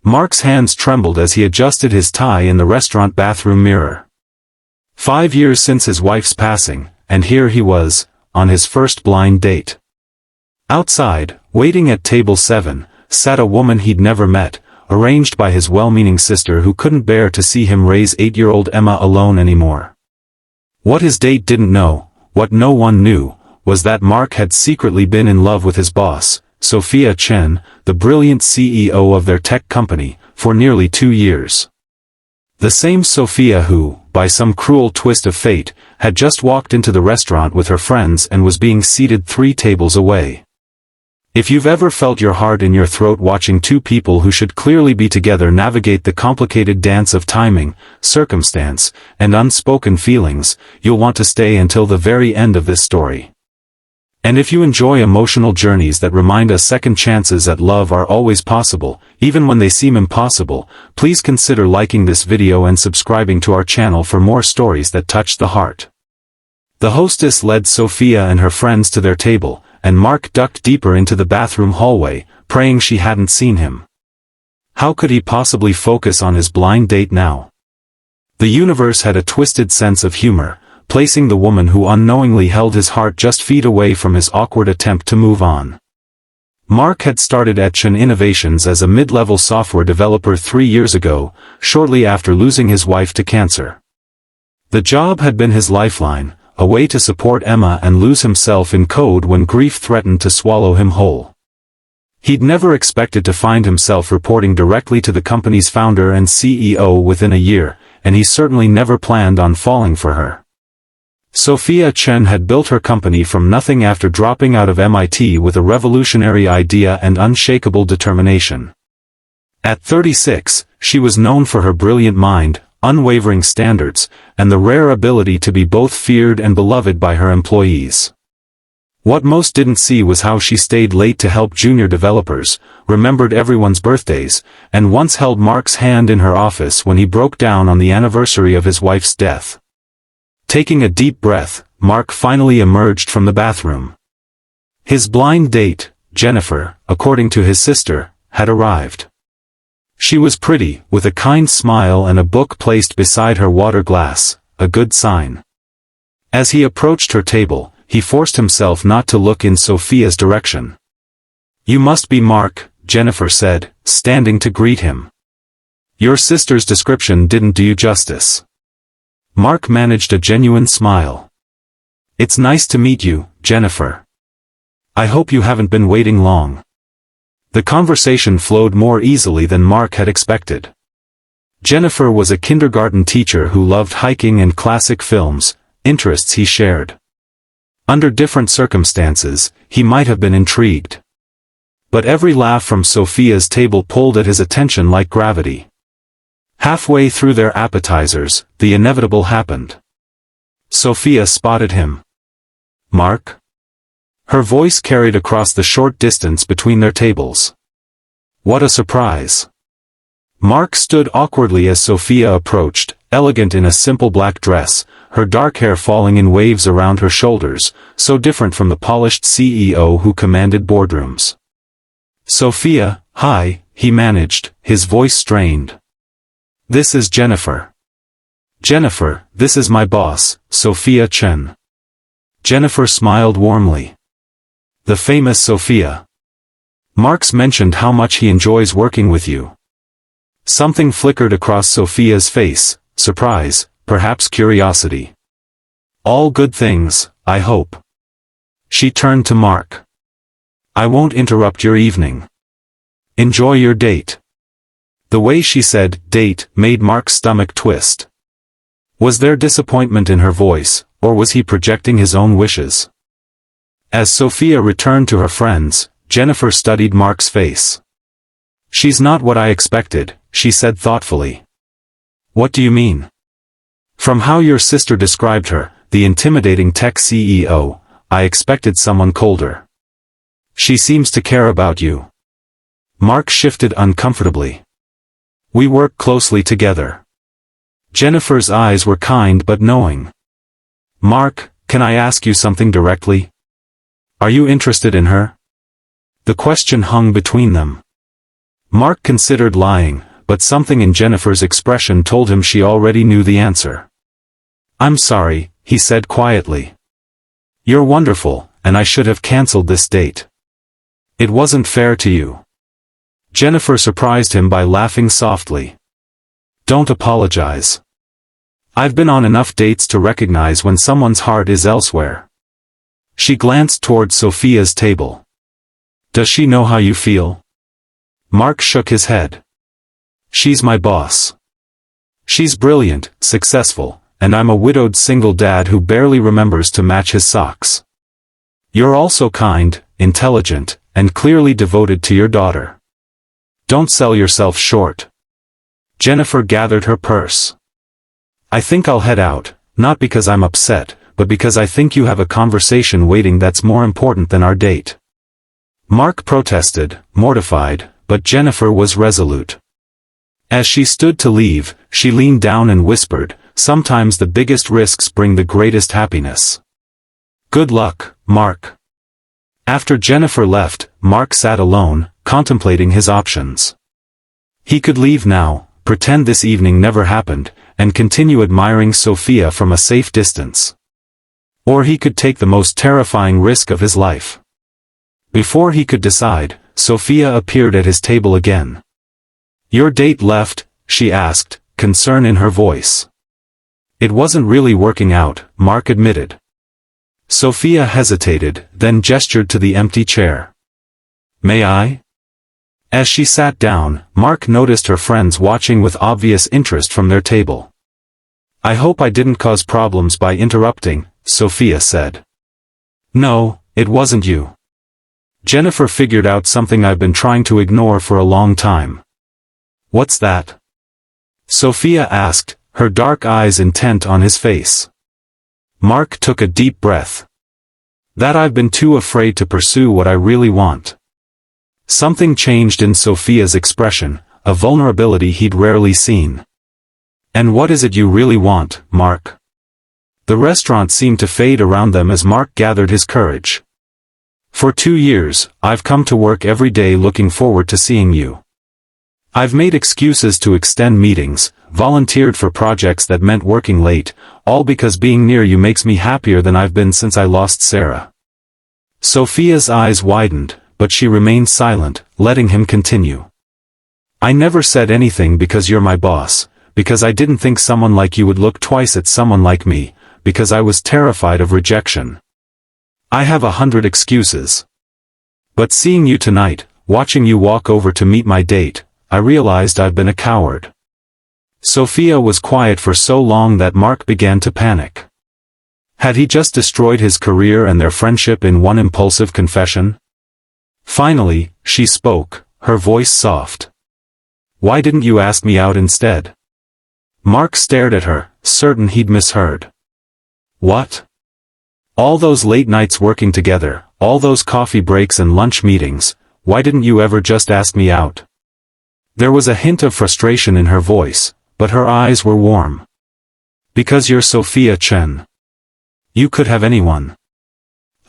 Mark's hands trembled as he adjusted his tie in the restaurant bathroom mirror. 5 years since his wife's passing, and here he was, on his first blind date. Outside, waiting at table 7, sat a woman he'd never met, arranged by his well-meaning sister who couldn't bear to see him raise 8-year-old Emma alone anymore. What his date didn't know, what no one knew, was that Mark had secretly been in love with his boss, Sophia Chen, the brilliant CEO of their tech company, for nearly 2 years. The same Sophia who, by some cruel twist of fate, had just walked into the restaurant with her friends and was being seated 3 tables away. If you've ever felt your heart in your throat watching two people who should clearly be together navigate the complicated dance of timing, circumstance, and unspoken feelings, you'll want to stay until the very end of this story. And if you enjoy emotional journeys that remind us second chances at love are always possible, even when they seem impossible, please consider liking this video and subscribing to our channel for more stories that touch the heart. The hostess led Sophia and her friends to their table, and Mark ducked deeper into the bathroom hallway, praying she hadn't seen him. How could he possibly focus on his blind date now? The universe had a twisted sense of humor, placing the woman who unknowingly held his heart just feet away from his awkward attempt to move on. Mark had started at Chen Innovations as a mid-level software developer 3 years ago, shortly after losing his wife to cancer. The job had been his lifeline, a way to support Emma and lose himself in code when grief threatened to swallow him whole. He'd never expected to find himself reporting directly to the company's founder and CEO within a year, and he certainly never planned on falling for her. Sophia Chen had built her company from nothing after dropping out of MIT with a revolutionary idea and unshakable determination. At 36, she was known for her brilliant mind, unwavering standards, and the rare ability to be both feared and beloved by her employees. What most didn't see was how she stayed late to help junior developers, remembered everyone's birthdays, and once held Mark's hand in her office when he broke down on the anniversary of his wife's death. Taking a deep breath, Mark finally emerged from the bathroom. His blind date, Jennifer, according to his sister, had arrived. She was pretty, with a kind smile and a book placed beside her water glass, a good sign. As he approached her table, he forced himself not to look in Sophia's direction. "You must be Mark," Jennifer said, standing to greet him. "Your sister's description didn't do you justice." Mark managed a genuine smile. "It's nice to meet you, Jennifer. I hope you haven't been waiting long." The conversation flowed more easily than Mark had expected. Jennifer was a kindergarten teacher who loved hiking and classic films, interests he shared. Under different circumstances, he might have been intrigued. But every laugh from Sophia's table pulled at his attention like gravity. Halfway through their appetizers, the inevitable happened. Sophia spotted him. "Mark?" Her voice carried across the short distance between their tables. What a surprise. Mark stood awkwardly as Sophia approached, elegant in a simple black dress, her dark hair falling in waves around her shoulders, so different from the polished CEO who commanded boardrooms. "Sophia, hi," he managed, his voice strained. "This is Jennifer." "Jennifer, this is my boss, Sophia Chen." Jennifer smiled warmly. "The famous Sophia. Mark's mentioned how much he enjoys working with you." Something flickered across Sophia's face, surprise, perhaps curiosity. "All good things, I hope." She turned to Mark. "I won't interrupt your evening. Enjoy your date." The way she said, "date," made Mark's stomach twist. Was there disappointment in her voice, or was he projecting his own wishes? As Sophia returned to her friends, Jennifer studied Mark's face. "She's not what I expected," she said thoughtfully. "What do you mean?" "From how your sister described her, the intimidating tech CEO, I expected someone colder." "She seems to care about you." Mark shifted uncomfortably. "We work closely together." Jennifer's eyes were kind but knowing. "Mark, can I ask you something directly? Are you interested in her?" The question hung between them. Mark considered lying, but something in Jennifer's expression told him she already knew the answer. "I'm sorry," he said quietly. "You're wonderful, and I should have cancelled this date. It wasn't fair to you." Jennifer surprised him by laughing softly. "Don't apologize. I've been on enough dates to recognize when someone's heart is elsewhere." She glanced toward Sophia's table. "Does she know how you feel?" Mark shook his head. "She's my boss. She's brilliant, successful, and I'm a widowed single dad who barely remembers to match his socks. You're also kind, intelligent, and clearly devoted to your daughter. Don't sell yourself short." Jennifer gathered her purse. "I think I'll head out, not because I'm upset, but because I think you have a conversation waiting that's more important than our date." Mark protested, mortified, but Jennifer was resolute. As she stood to leave, she leaned down and whispered, "Sometimes the biggest risks bring the greatest happiness. Good luck, Mark." After Jennifer left, Mark sat alone, contemplating his options. He could leave now, pretend this evening never happened, and continue admiring Sophia from a safe distance. Or he could take the most terrifying risk of his life. Before he could decide, Sophia appeared at his table again. "Your date left?" she asked, concern in her voice. "It wasn't really working out," Mark admitted. Sophia hesitated, then gestured to the empty chair. "May I?" As she sat down, Mark noticed her friends watching with obvious interest from their table. "I hope I didn't cause problems by interrupting," Sophia said. "No, it wasn't you. Jennifer figured out something I've been trying to ignore for a long time." "What's that?" Sophia asked, her dark eyes intent on his face. Mark took a deep breath. "That I've been too afraid to pursue what I really want." Something changed in Sophia's expression, a vulnerability he'd rarely seen. "And what is it you really want, Mark?" The restaurant seemed to fade around them as Mark gathered his courage. "For 2 years, I've come to work every day looking forward to seeing you. I've made excuses to extend meetings, volunteered for projects that meant working late, all because being near you makes me happier than I've been since I lost Sarah." Sophia's eyes widened, but she remained silent, letting him continue. "I never said anything because you're my boss, because I didn't think someone like you would look twice at someone like me, because I was terrified of rejection. I have 100 excuses. But seeing you tonight, watching you walk over to meet my date, I realized I've been a coward." Sophia was quiet for so long that Mark began to panic. Had he just destroyed his career and their friendship in one impulsive confession? Finally, she spoke, her voice soft. "Why didn't you ask me out instead?" Mark stared at her, certain he'd misheard. "What? All those late nights working together, all those coffee breaks and lunch meetings, why didn't you ever just ask me out?" There was a hint of frustration in her voice, but her eyes were warm. "Because you're Sophia Chen. You could have anyone."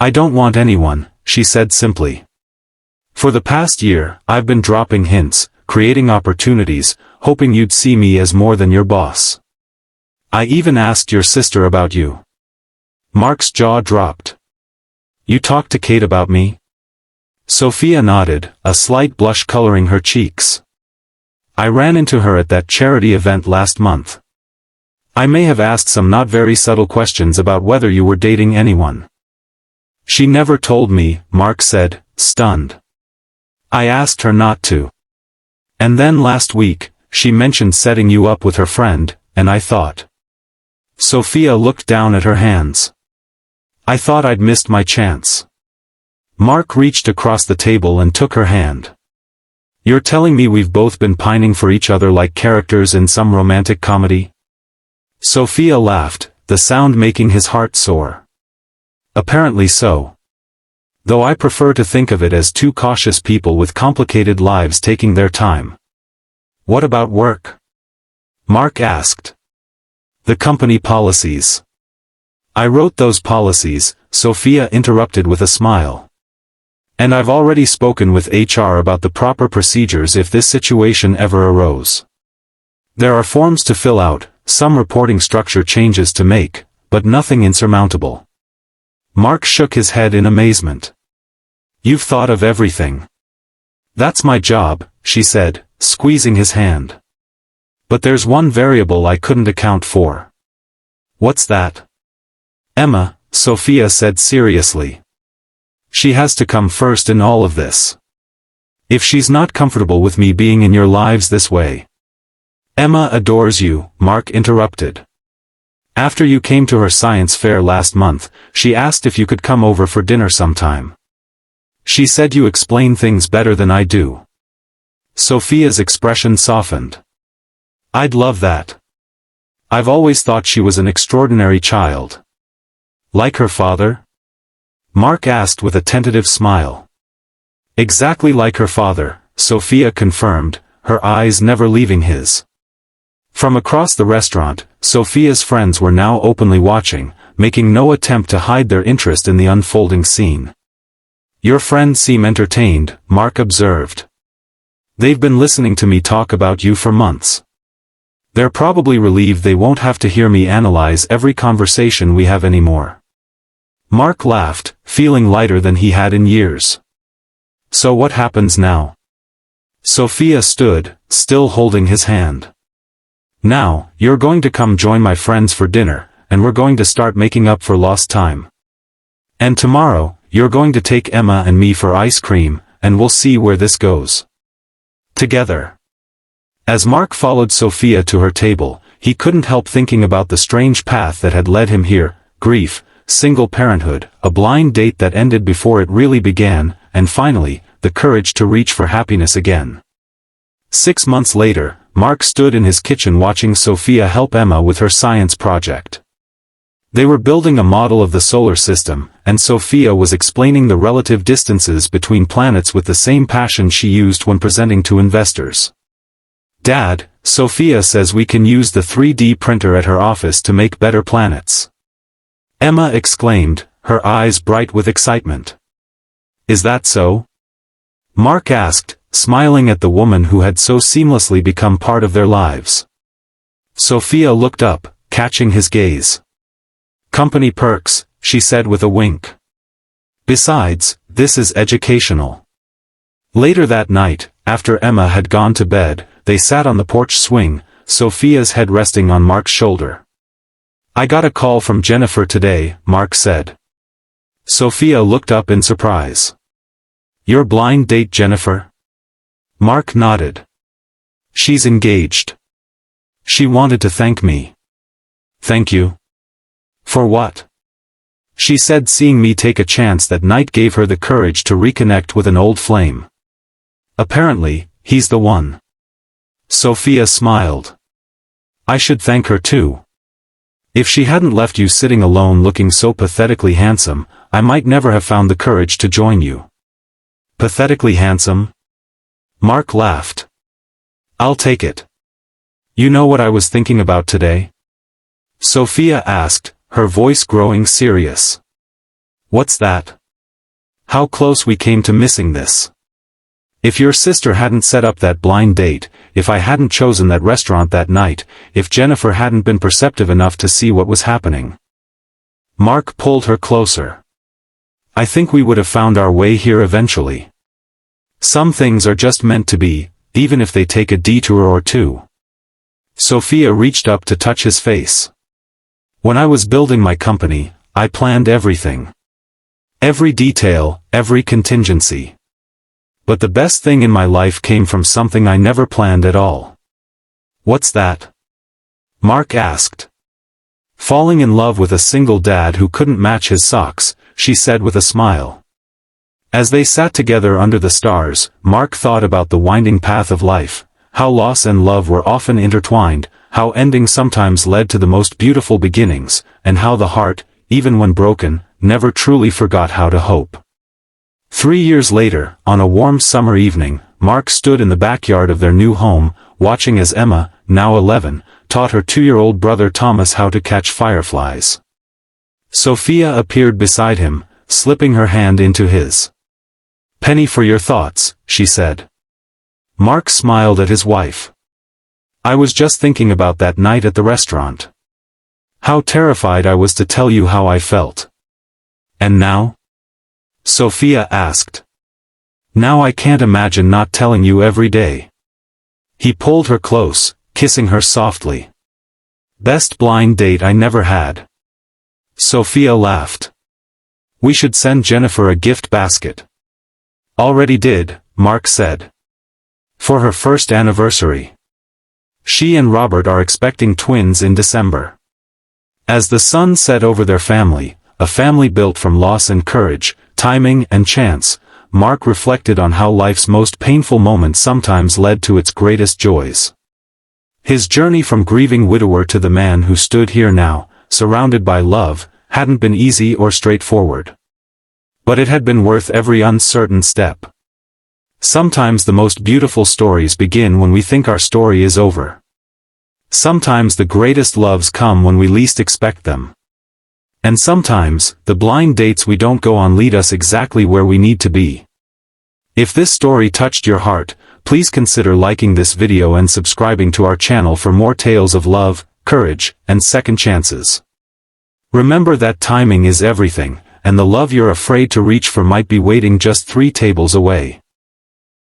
"I don't want anyone," she said simply. "For the past year, I've been dropping hints, creating opportunities, hoping you'd see me as more than your boss. I even asked your sister about you." Mark's jaw dropped. "You talked to Kate about me?" Sophia nodded, a slight blush coloring her cheeks. "I ran into her at that charity event last month. I may have asked some not very subtle questions about whether you were dating anyone." "She never told me," Mark said, stunned. "I asked her not to. And then last week, she mentioned setting you up with her friend, and I thought." Sophia looked down at her hands. "I thought I'd missed my chance." Mark reached across the table and took her hand. "You're telling me we've both been pining for each other like characters in some romantic comedy?" Sophia laughed, the sound making his heart soar. "Apparently so. Though I prefer to think of it as two cautious people with complicated lives taking their time." "What about work?" Mark asked. "The company policies." "I wrote those policies," Sophia interrupted with a smile. And I've already spoken with HR about the proper procedures if this situation ever arose. There are forms to fill out, some reporting structure changes to make, but nothing insurmountable. Mark shook his head in amazement. You've thought of everything. That's my job, she said, squeezing his hand. But there's one variable I couldn't account for. What's that? Emma, Sophia said seriously. She has to come first in all of this. If she's not comfortable with me being in your lives this way. Emma adores you, Mark interrupted. After you came to her science fair last month, she asked if you could come over for dinner sometime. She said you explain things better than I do. Sophia's expression softened. I'd love that. I've always thought she was an extraordinary child. Like her father? Mark asked with a tentative smile. Exactly like her father, Sophia confirmed, her eyes never leaving his. From across the restaurant, Sophia's friends were now openly watching, making no attempt to hide their interest in the unfolding scene. Your friends seem entertained, Mark observed. They've been listening to me talk about you for months. They're probably relieved they won't have to hear me analyze every conversation we have anymore. Mark laughed, feeling lighter than he had in years. So what happens now? Sophia stood, still holding his hand. Now, you're going to come join my friends for dinner, and we're going to start making up for lost time. And tomorrow, you're going to take Emma and me for ice cream, and we'll see where this goes. Together. As Mark followed Sophia to her table, he couldn't help thinking about the strange path that had led him here, grief, single parenthood, a blind date that ended before it really began, and finally, the courage to reach for happiness again. 6 months later, Mark stood in his kitchen watching Sophia help Emma with her science project. They were building a model of the solar system, and Sophia was explaining the relative distances between planets with the same passion she used when presenting to investors. Dad, Sophia says we can use the 3D printer at her office to make better planets. Emma exclaimed, her eyes bright with excitement. Is that so? Mark asked, smiling at the woman who had so seamlessly become part of their lives. Sophia looked up, catching his gaze. Company perks, she said with a wink. Besides, this is educational. Later that night, after Emma had gone to bed, they sat on the porch swing, Sophia's head resting on Mark's shoulder. I got a call from Jennifer today, Mark said. Sophia looked up in surprise. Your blind date, Jennifer? Mark nodded. She's engaged. She wanted to thank me. Thank you? For what? She said seeing me take a chance that night gave her the courage to reconnect with an old flame. Apparently, he's the one. Sophia smiled. I should thank her too. If she hadn't left you sitting alone looking so pathetically handsome, I might never have found the courage to join you. Pathetically handsome? Mark laughed. I'll take it. You know what I was thinking about today? Sophia asked, her voice growing serious. What's that? How close we came to missing this. If your sister hadn't set up that blind date, if I hadn't chosen that restaurant that night, if Jennifer hadn't been perceptive enough to see what was happening. Mark pulled her closer. I think we would have found our way here eventually. Some things are just meant to be, even if they take a detour or two. Sophia reached up to touch his face. When I was building my company, I planned everything. Every detail, every contingency. But the best thing in my life came from something I never planned at all. What's that? Mark asked. Falling in love with a single dad who couldn't match his socks, she said with a smile. As they sat together under the stars, Mark thought about the winding path of life, how loss and love were often intertwined, how endings sometimes led to the most beautiful beginnings, and how the heart, even when broken, never truly forgot how to hope. 3 years later, on a warm summer evening, Mark stood in the backyard of their new home, watching as Emma, now 11, taught her 2-year-old brother Thomas how to catch fireflies. Sophia appeared beside him, slipping her hand into his. Penny for your thoughts, she said. Mark smiled at his wife. I was just thinking about that night at the restaurant. How terrified I was to tell you how I felt. And now? Sophia asked. Now I can't imagine not telling you every day. He pulled her close, kissing her softly. Best blind date I never had. Sophia laughed. We should send Jennifer a gift basket. Already did, Mark said. For her first anniversary. She and Robert are expecting twins in December. As the sun set over their family, a family built from loss and courage, timing and chance, Mark reflected on how life's most painful moments sometimes led to its greatest joys. His journey from grieving widower to the man who stood here now, surrounded by love, hadn't been easy or straightforward. But it had been worth every uncertain step. Sometimes the most beautiful stories begin when we think our story is over. Sometimes the greatest loves come when we least expect them. And sometimes, the blind dates we don't go on lead us exactly where we need to be. If this story touched your heart, please consider liking this video and subscribing to our channel for more tales of love, courage, and second chances. Remember that timing is everything, and the love you're afraid to reach for might be waiting just 3 tables away.